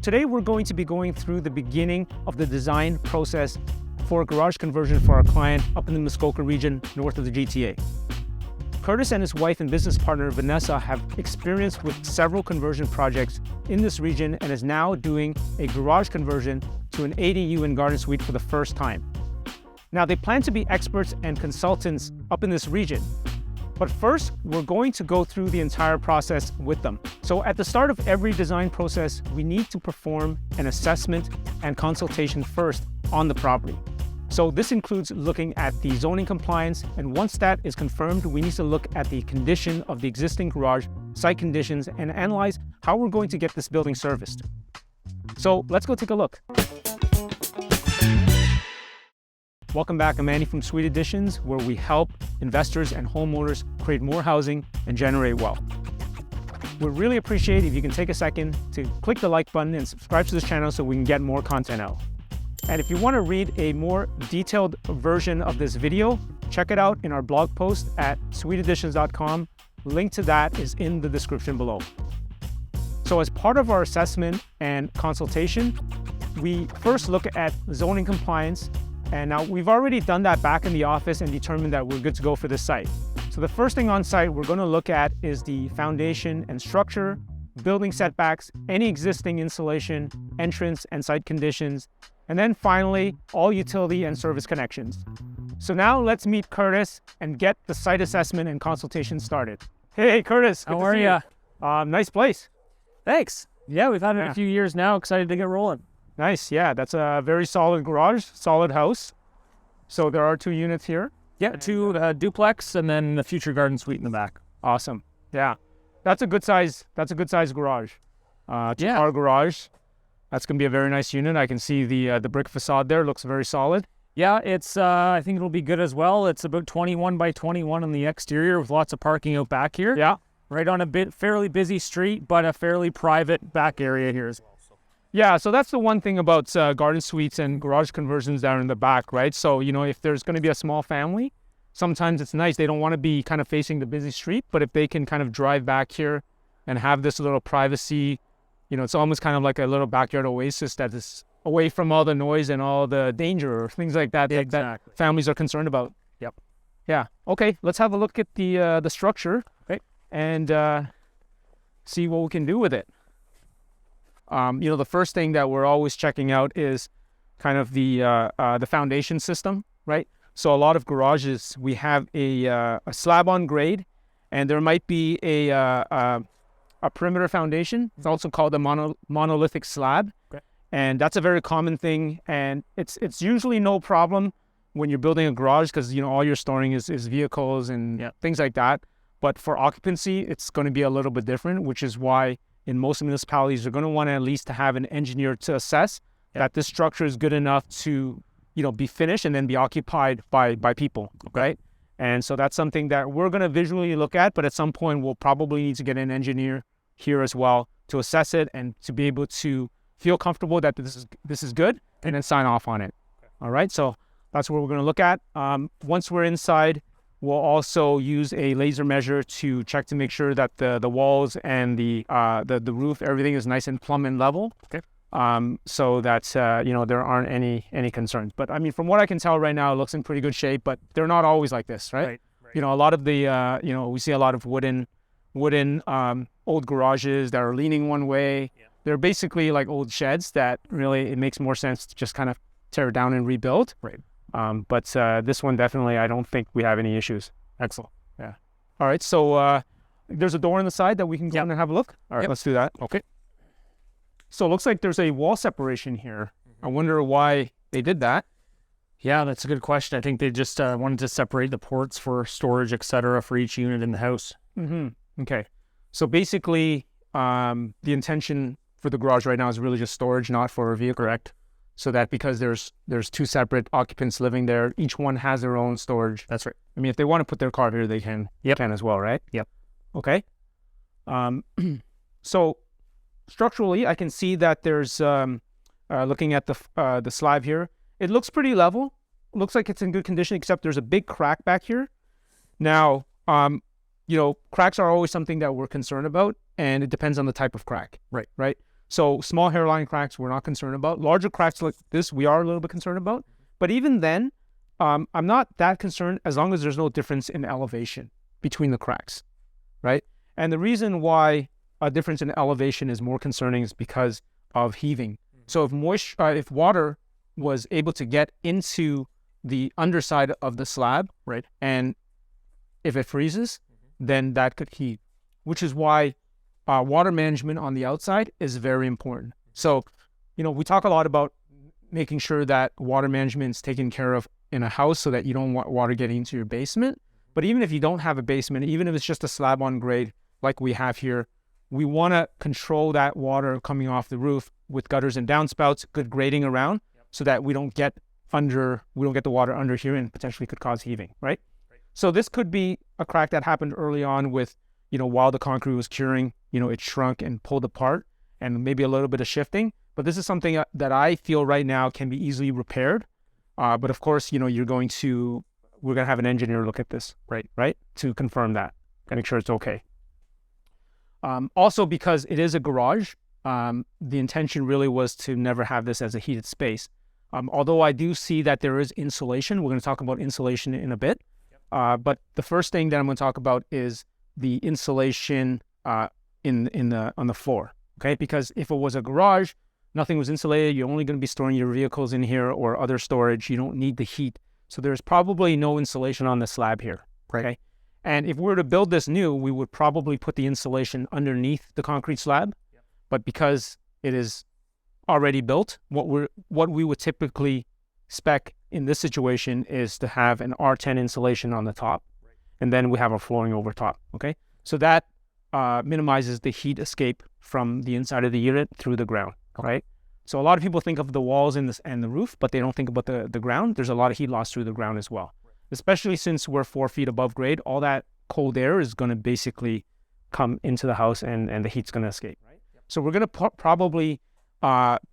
Today we're going to be going through the beginning of the design process for a garage conversion for our client up in the Muskoka region north of the GTA. Curtis and his wife and business partner Vanessa have experience with several conversion projects in this region and is now doing a garage conversion to an ADU and garden suite for the first time. Now they plan to be experts and consultants up in this region. But first, we're going to go through the entire process with them. So at the start of every design process, we need to perform an assessment and consultation first on the property. So this includes looking at the zoning compliance, and once that is confirmed, we need to look at the condition of the existing garage, site conditions, and analyze how we're going to get this building serviced. So let's go take a look. Welcome back, I'm Manny from Sweet Additions, where we help investors and homeowners create more housing and generate wealth. We'd really appreciate if you can take a second to click the like button and subscribe to this channel so we can get more content out. And if you want to read a more detailed version of this video, check it out in our blog post at sweetadditions.com. Link to that is in the description below. So as part of our assessment and consultation, we first look at zoning compliance. And now we've already done that back in the office and determined that we're good to go for this site. So the first thing on site we're going to look at is the foundation and structure, building setbacks, any existing insulation, entrance and site conditions, and then finally all utility and service connections. So now let's meet Curtis and get the site assessment and consultation started. Hey Curtis, how are you? Nice place. Thanks. Yeah, we've had it a few years now. Excited to get rolling. Nice, yeah, that's a very solid garage, solid house. So there are 2 units here. Yeah, 2 duplex and then the future garden suite in the back. Awesome, yeah. That's a good size garage. Yeah. Our garage. That's gonna be a very nice unit. I can see the brick facade there, looks very solid. Yeah, it's I think it'll be good as well. It's about 21 by 21 on the exterior with lots of parking out back here. Yeah. Right on a fairly busy street, but a fairly private back area here as well. Yeah, so that's the one thing about garden suites and garage conversions down in the back, right? So, you know, if there's going to be a small family, sometimes it's nice. They don't want to be kind of facing the busy street, but if they can kind of drive back here and have this little privacy, you know, it's almost kind of like a little backyard oasis that is away from all the noise and all the danger or things like that, that families are concerned about. Yep. Yeah. Okay, let's have a look at the structure, okay, and see what we can do with it. You know, the first thing that we're always checking out is kind of the foundation system, right? So a lot of garages, we have a slab on grade, and there might be a perimeter foundation. It's also called a monolithic slab, okay, and that's a very common thing. And it's usually no problem when you're building a garage because, you know, all you're storing is vehicles and things like that. But for occupancy, it's going to be a little bit different, which is why in most municipalities, they're going to want to at least have an engineer to assess that this structure is good enough to, you know, be finished and then be occupied by people, right? And so that's something that we're going to visually look at, but at some point we'll probably need to get an engineer here as well to assess it and to be able to feel comfortable that this is good and then sign off on it. All right, so that's what we're going to look at. Once we're inside, we'll also use a laser measure to check to make sure that the walls and the roof, everything is nice and plumb and level. Okay. So that you know, there aren't any concerns. But I mean, from what I can tell right now, it looks in pretty good shape. But they're not always like this, right? Right. You know, a lot of the you know, we see a lot of wooden old garages that are leaning one way. Yeah. They're basically like old sheds that really it makes more sense to just kind of tear down and rebuild. Right. But this one definitely, I don't think we have any issues. Excellent. Yeah. All right. So there's a door on the side that we can go in and have a look. All right, let's do that. Okay. So it looks like there's a wall separation here. I wonder why they did that. Yeah, that's a good question. I think they just wanted to separate the ports for storage, etc., for each unit in the house. Mm-hmm. Okay. So basically, the intention for the garage right now is really just storage, not for a vehicle. Correct. So that because there's 2 separate occupants living there, each one has their own storage. That's right. I mean, if they want to put their car here, they can. Can as well, right? Yep. Okay. So structurally, I can see that there's looking at the slab here. It looks pretty level. Looks like it's in good condition, except there's a big crack back here. Now, you know, cracks are always something that we're concerned about, and it depends on the type of crack. Right. Right. So small hairline cracks, we're not concerned about. Larger cracks like this, we are a little bit concerned about. But even then, I'm not that concerned as long as there's no difference in elevation between the cracks, right? And the reason why a difference in elevation is more concerning is because of heaving. So if water was able to get into the underside of the slab, right, and if it freezes, then that could heave, which is why water management on the outside is very important. So, we talk a lot about making sure that water management is taken care of in a house so that you don't want water getting into your basement. But even if you don't have a basement, even if it's just a slab on grade like we have here, we want to control that water coming off the roof with gutters and downspouts, good grading around, so that we don't get the water under here and potentially could cause heaving, right? So this could be a crack that happened early on with, while the concrete was curing, it shrunk and pulled apart and maybe a little bit of shifting. But this is something that I feel right now can be easily repaired. But of course, we're going to have an engineer look at this, right? To confirm that and make sure it's okay. Also, because it is a garage, the intention really was to never have this as a heated space. Although I do see that there is insulation. We're going to talk about insulation in a bit. But the first thing that I'm going to talk about is the insulation on the floor, okay? Because if it was a garage, nothing was insulated, you're only going to be storing your vehicles in here or other storage. You don't need the heat. So there's probably no insulation on the slab here, okay? And if we were to build this new, we would probably put the insulation underneath the concrete slab. But because it is already built, what we would typically spec in this situation is to have an R10 insulation on the top, and then we have our flooring over top, okay? So that minimizes the heat escape from the inside of the unit through the ground, right? So a lot of people think of the walls and the roof, but they don't think about the ground. There's a lot of heat loss through the ground as well, especially since we're 4 feet above grade. All that cold air is going to basically come into the house and the heat's going to escape, right? So we're going to probably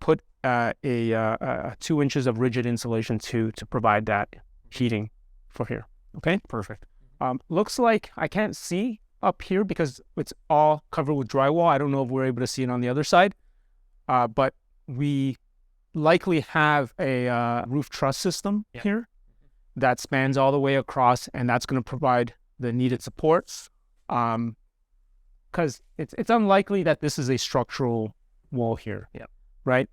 put 2 inches of rigid insulation to provide that heating for here. Okay, perfect. Looks like I can't see up here because it's all covered with drywall. I don't know if we're able to see it on the other side, but we likely have a roof truss system here that spans all the way across, and that's going to provide the needed supports. Because it's unlikely that this is a structural wall here, right?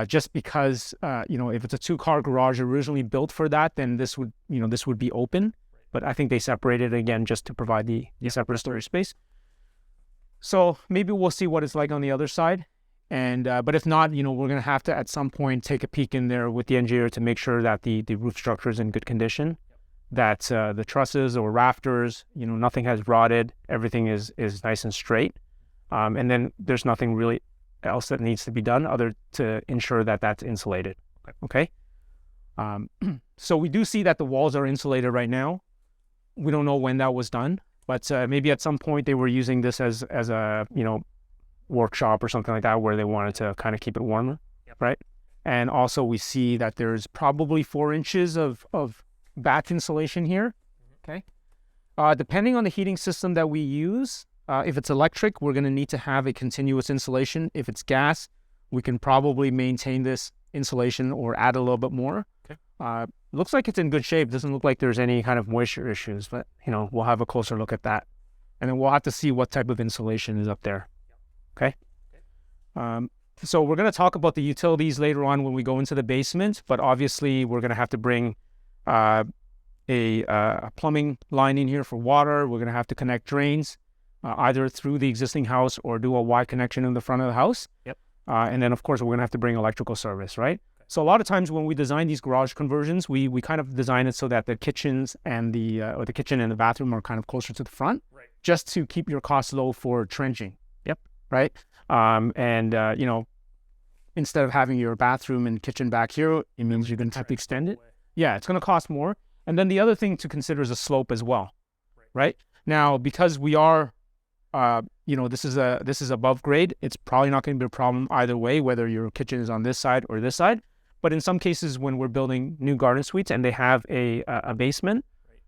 Just because if it's a 2-car garage originally built for that, then this would be open. But I think they separated it again just to provide the separate storage space. So maybe we'll see what it's like on the other side. And but if not, we're going to have to at some point take a peek in there with the engineer to make sure that the roof structure is in good condition, that the trusses or rafters, nothing has rotted, everything is nice and straight. And then there's nothing really else that needs to be done other to ensure that that's insulated. Okay. So we do see that the walls are insulated right now. We don't know when that was done, but maybe at some point they were using this as a workshop or something like that where they wanted to kind of keep it warmer, right? And also we see that there's probably 4 inches of back insulation here. Okay. Depending on the heating system that we use, if it's electric, we're going to need to have a continuous insulation. If it's gas, we can probably maintain this insulation or add a little bit more. Okay. Looks like it's in good shape. Doesn't look like there's any kind of moisture issues, but we'll have a closer look at that. And then we'll have to see what type of insulation is up there. Okay. So we're going to talk about the utilities later on when we go into the basement, but obviously we're going to have to bring a plumbing line in here for water. We're going to have to connect drains either through the existing house or do a Y connection in the front of the house. And then of course we're going to have to bring electrical service, right? So a lot of times when we design these garage conversions, we kind of design it so that the kitchens and the kitchen and the bathroom are kind of closer to the front, just to keep your costs low for trenching. Right. Instead of having your bathroom and kitchen back here, it means you're going to have to extend it. Yeah, it's going to cost more. And then the other thing to consider is a slope as well. Right. Now, because we are, this is above grade, it's probably not going to be a problem either way, whether your kitchen is on this side or this side. But in some cases, when we're building new garden suites and they have a basement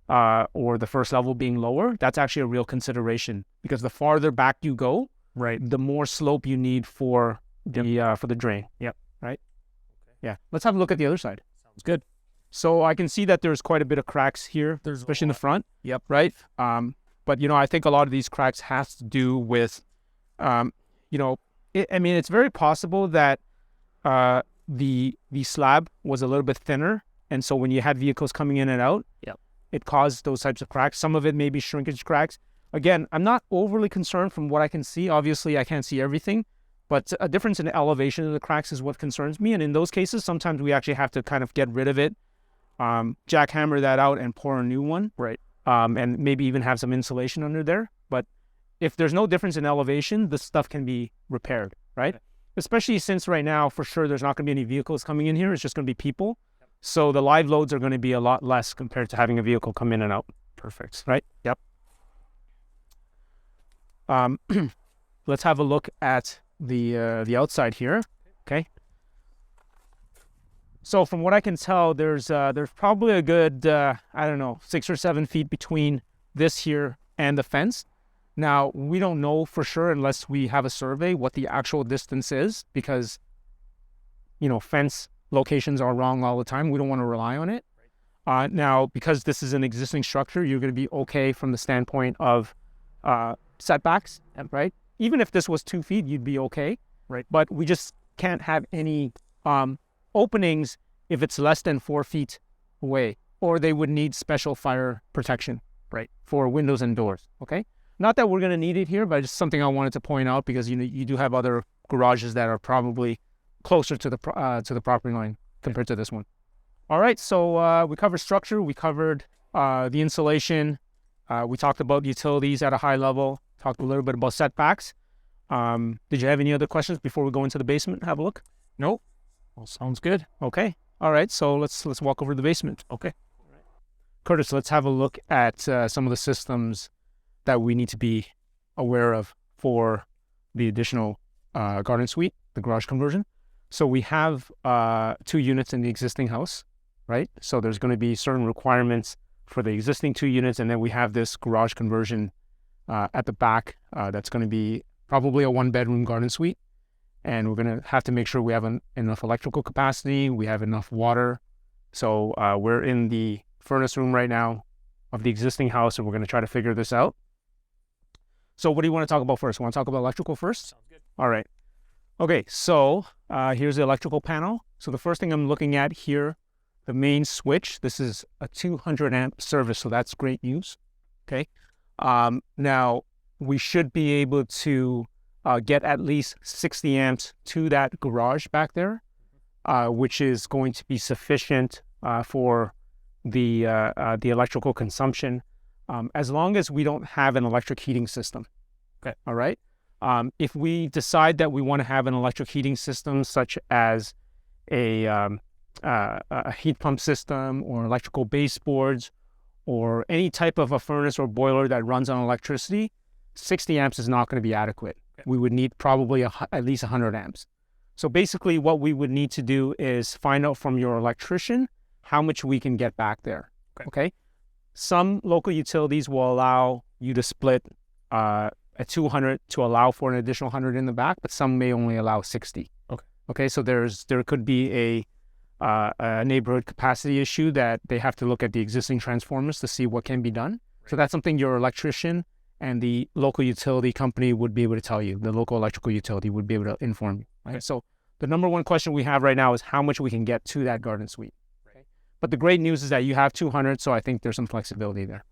or the first level being lower, that's actually a real consideration because the farther back you go, the more slope you need for for the drain. Yep. Right. Okay. Yeah. Let's have a look at the other side. Sounds good. So I can see that there's quite a bit of cracks here, especially in the front. Yep. Right. But I think a lot of these cracks has to do with, it's very possible that the slab was a little bit thinner, and so when you had vehicles coming in and out, it caused those types of cracks. Some of it may be shrinkage cracks. Again, I'm not overly concerned from what I can see. Obviously, I can't see everything, but a difference in the elevation of the cracks is what concerns me. And in those cases, sometimes we actually have to kind of get rid of it, jackhammer that out and pour a new one. Right. And maybe even have some insulation under there. But if there's no difference in elevation, this stuff can be repaired, right? Okay. Especially since right now, for sure, there's not going to be any vehicles coming in here. It's just going to be people. Yep. So the live loads are going to be a lot less compared to having a vehicle come in and out. Perfect. Right? Yep. Let's have a look at the outside here. Okay. So from what I can tell, there's probably a good 6 or 7 feet between this here and the fence. Now, we don't know for sure unless we have a survey what the actual distance is, because fence locations are wrong all the time. We don't want to rely on it. Now, because this is an existing structure, you're going to be okay from the standpoint of setbacks, right? Even if this was 2 feet, you'd be okay, right? But we just can't have any openings if it's less than 4 feet away, or they would need special fire protection, right, for windows and doors. Okay, not that we're going to need it here, but it's something I wanted to point out, because you do have other garages that are probably closer to the property line compared to this one. All right, so we covered structure, we covered the insulation, we talked about utilities at a high level, talked a little bit about setbacks. Did you have any other questions before we go into the basement and have a look? Nope. Well, sounds good. Okay. All right. So let's walk over to the basement. Okay. All right. Curtis, let's have a look at some of the systems that we need to be aware of for the additional garden suite, the garage conversion. So we have 2 units in the existing house, right? So there's going to be certain requirements for the existing 2 units, and then we have this garage conversion at the back that's going to be probably a 1-bedroom garden suite. And we're going to have to make sure we have enough electrical capacity, we have enough water. So we're in the furnace room right now of the existing house, and we're going to try to figure this out. So what do you want to talk about first? Want to talk about electrical first? Sounds good. All right. Okay, so here's the electrical panel. So the first thing I'm looking at here, the main switch, this is a 200 amp service, so that's great news. Okay. Now, we should be able to get at least 60 amps to that garage back there, which is going to be sufficient for the electrical consumption, as long as we don't have an electric heating system. Okay. All right. If we decide that we want to have an electric heating system, such as a heat pump system or electrical baseboards or any type of a furnace or boiler that runs on electricity, 60 amps is not going to be adequate. Okay. We would need probably at least 100 amps. So basically what we would need to do is find out from your electrician how much we can get back there. Okay. Some local utilities will allow you to split a 200 to allow for an additional 100 in the back, but some may only allow 60. Okay. So there could be a neighborhood capacity issue that they have to look at the existing transformers to see what can be done. Right. So that's something your electrician and the local utility company would be able to tell you. The local electrical utility would be able to inform you. Right? Okay. So the number one question we have right now is how much we can get to that garden suite. Right. But the great news is that you have 200, so I think there's some flexibility there.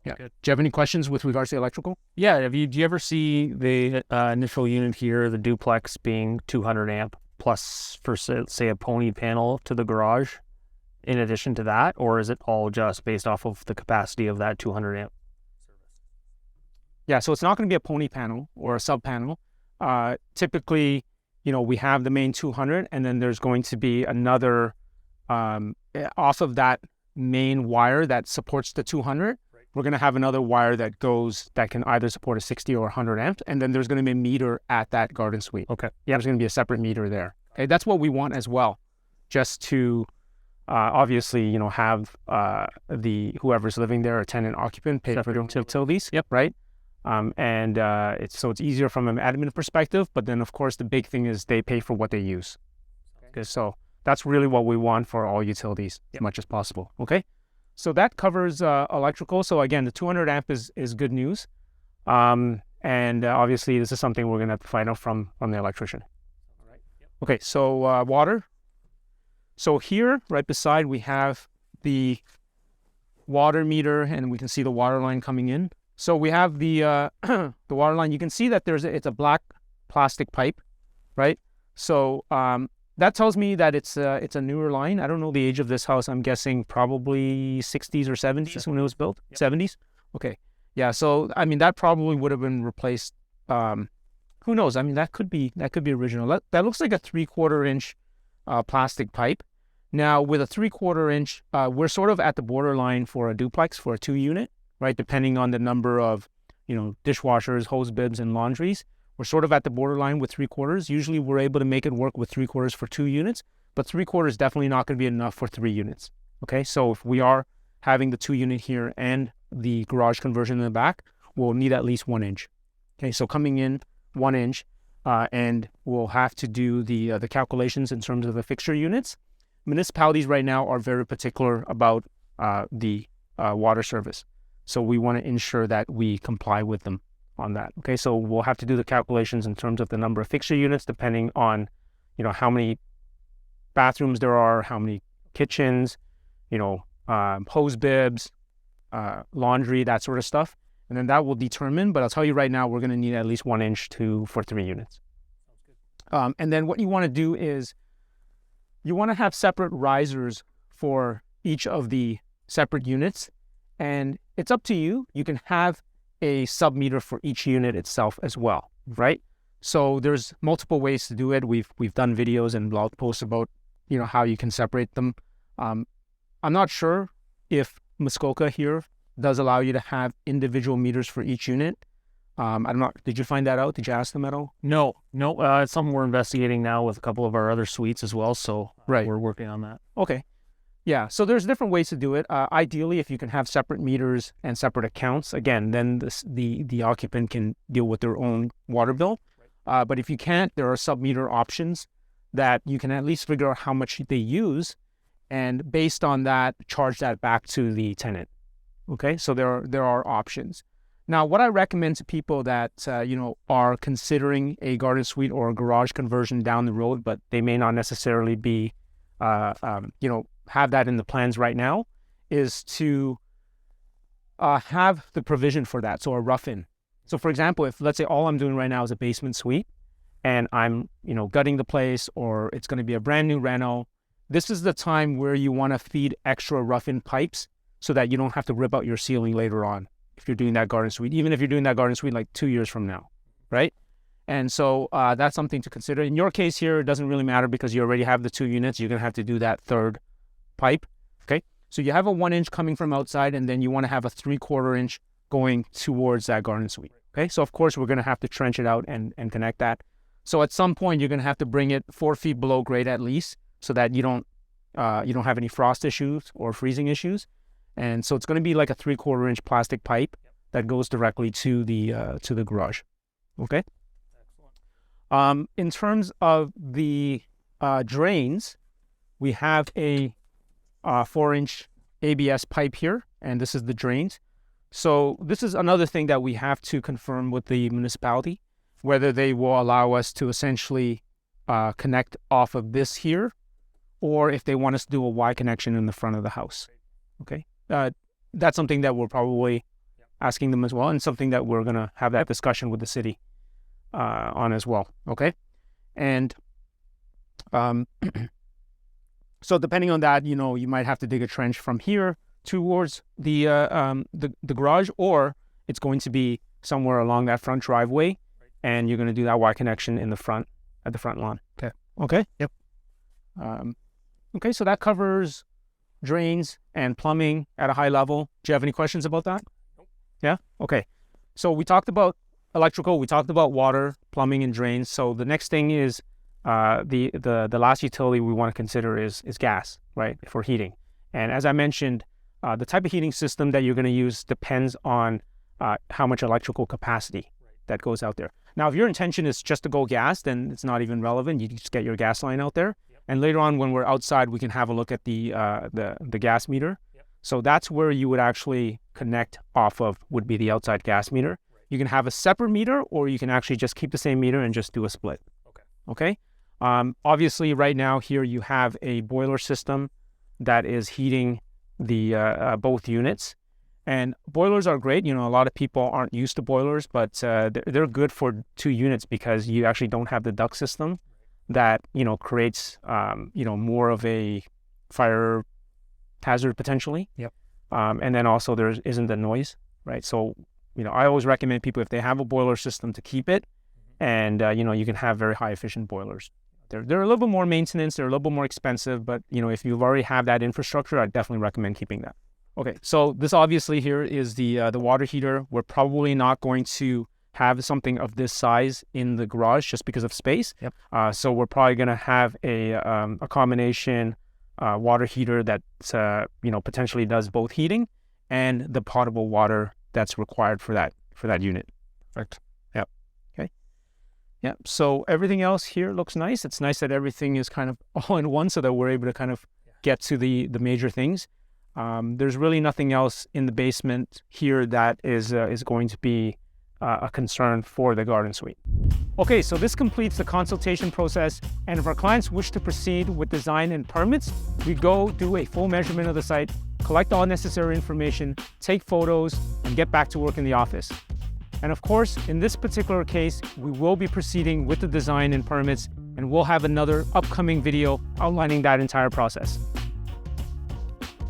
Yeah. Good. Do you have any questions with regards to electrical? Yeah. Do you ever see the initial unit here, the duplex, being 200 amp plus for say a pony panel to the garage in addition to that, or is it all just based off of the capacity of that 200 amp service? Yeah, so it's not going to be a pony panel or a sub panel. Typically, we have the main 200, and then there's going to be another off of that main wire that supports the 200. We're going to have another wire that can either support a 60 or 100 amp, and then there's going to be a meter at that garden suite. Okay. Yeah, there's going to be a separate meter there. Okay, that's what we want as well, just to obviously, have the whoever's living there, a tenant occupant, pay for their utilities. Yep. Right. It's easier from an admin perspective. But then, of course, the big thing is they pay for what they use. Okay, so that's really what we want for all utilities as much as possible. Okay, so that covers electrical. So again, the 200 amp is good news. Obviously, this is something we're going to have to find out from the electrician. All right. Yep. Okay, so water. So here, right beside, we have the water meter, and we can see the water line coming in. So we have the the water line. You can see that it's a black plastic pipe, right? So that tells me that it's a newer line. I don't know the age of this house. I'm guessing probably 60s or 70s when it was built. Yep. 70s. Okay. Yeah, so I mean that probably would have been replaced. Who knows? I mean that could be original. That looks like a 3/4 inch plastic pipe. Now with a 3/4 inch, we're sort of at the borderline for a duplex for a 2-unit, right? Depending on the number of dishwashers, hose bibs, and laundries, we're sort of at the borderline with 3/4. Usually we're able to make it work with 3/4 for 2 units, but 3/4 is definitely not going to be enough for 3 units. Okay, so if we are having the 2-unit here and the garage conversion in the back, we'll need at least 1 inch. Okay, so coming in 1 inch, and we'll have to do the calculations in terms of the fixture units. Municipalities right now are very particular about the water service, so we want to ensure that we comply with them on that. Okay, so we'll have to do the calculations in terms of the number of fixture units, depending on how many bathrooms there are, how many kitchens, hose bibs, laundry, that sort of stuff. And then that will determine, but I'll tell you right now, we're going to need at least 1 inch for 3 units. Sounds good. And then what you want to do is you want to have separate risers for each of the separate units. And it's up to you. You can have a sub-meter for each unit itself as well, right? So there's multiple ways to do it. We've done videos and blog posts about, how you can separate them. I'm not sure if Muskoka here does allow you to have individual meters for each unit. I'm not. Did you find that out? Did you ask them at all? No. It's something we're investigating now with a couple of our other suites as well. So we're working on that. Okay. Yeah. So there's different ways to do it. Ideally, if you can have separate meters and separate accounts, again, then the occupant can deal with their own water bill. Right. But if you can't, there are sub-meter options that you can at least figure out how much they use, and based on that, charge that back to the tenant. Okay, so there are options. Now, what I recommend to people that are considering a garden suite or a garage conversion down the road, but they may not necessarily be, have that in the plans right now, is to have the provision for that. So a rough-in. So, for example, if let's say all I'm doing right now is a basement suite, and I'm gutting the place, or it's going to be a brand new reno, this is the time where you want to feed extra rough-in pipes so that you don't have to rip out your ceiling later on if you're doing that garden suite, even if you're doing that garden suite like 2 years from now, right? And so that's something to consider. In your case here, it doesn't really matter because you already have the 2 units. You're going to have to do that third pipe, okay? So you have a 1 inch coming from outside, and then you want to have a 3/4 inch going towards that garden suite, okay? So, of course, we're going to have to trench it out and connect that. So at some point, you're going to have to bring it 4 feet below grade at least, so that you don't have any frost issues or freezing issues. And so it's going to be like a 3/4 inch plastic pipe that goes directly to the garage. Okay. Excellent. In terms of the drains, we have a 4-inch ABS pipe here, and this is the drains. So this is another thing that we have to confirm with the municipality, whether they will allow us to essentially connect off of this here, or if they want us to do a Y connection in the front of the house. Okay. That's something that we're probably asking them as well, and something that we're going to have that discussion with the city on as well. Okay. And so depending on that, you might have to dig a trench from here towards the garage, or it's going to be somewhere along that front driveway, and you're going to do that Y connection in the front, at the front lawn. Okay. Okay. Yep. Okay. So that covers drains and plumbing at a high level. Do you have any questions about that? Nope. Yeah? Okay. So we talked about electrical, we talked about water, plumbing, and drains. So the next thing is the last utility we want to consider is gas, right, for heating. And as I mentioned, the type of heating system that you're going to use depends on how much electrical capacity that goes out there. Now, if your intention is just to go gas, then it's not even relevant. You just get your gas line out there. And later on, when we're outside, we can have a look at the gas meter. So that's where you would actually connect off of, would be the outside gas meter. You can have a separate meter, or you can actually just keep the same meter and just do a split. Okay. Obviously, right now here you have a boiler system that is heating the both units. And boilers are great. You know, a lot of people aren't used to boilers, but they're good for 2 units because you actually don't have the duct system that, you know, creates, you know, more of a fire hazard potentially. And then also there isn't the noise, right? So, you know, I always recommend people, if they have a boiler system, to keep it. And, you know, you can have very high efficient boilers. They're a little bit more maintenance. They're a little bit more expensive, but, you know, if you already have that infrastructure, I definitely recommend keeping that. Okay, so this obviously here is the water heater. We're probably not going to have something of this size in the garage just because of space. So we're probably going to have a combination water heater that you know, potentially does both heating and the potable water that's required for that unit. Perfect. Yep. Okay. Yep. So everything else here looks nice. It's nice that everything is kind of all in one, so that we're able to kind of get to the major things. There's really nothing else in the basement here that is going to be a concern for the garden suite. Okay, so this completes the consultation process, and if our clients wish to proceed with design and permits, we go do a full measurement of the site, collect all necessary information, take photos, and get back to work in the office. And of course, in this particular case, we will be proceeding with the design and permits, and we'll have another upcoming video outlining that entire process.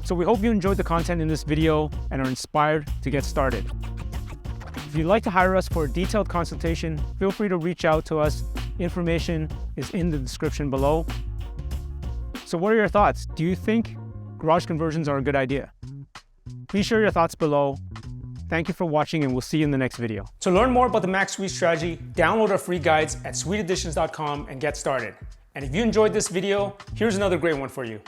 So we hope you enjoyed the content in this video and are inspired to get started. If you'd like to hire us for a detailed consultation, feel free to reach out to us. Information is in the description below. So what are your thoughts? Do you think garage conversions are a good idea? Please share your thoughts below. Thank you for watching, and we'll see you in the next video. To learn more about the Max Suite strategy, download our free guides at suiteadditions.com and get started. And if you enjoyed this video, here's another great one for you.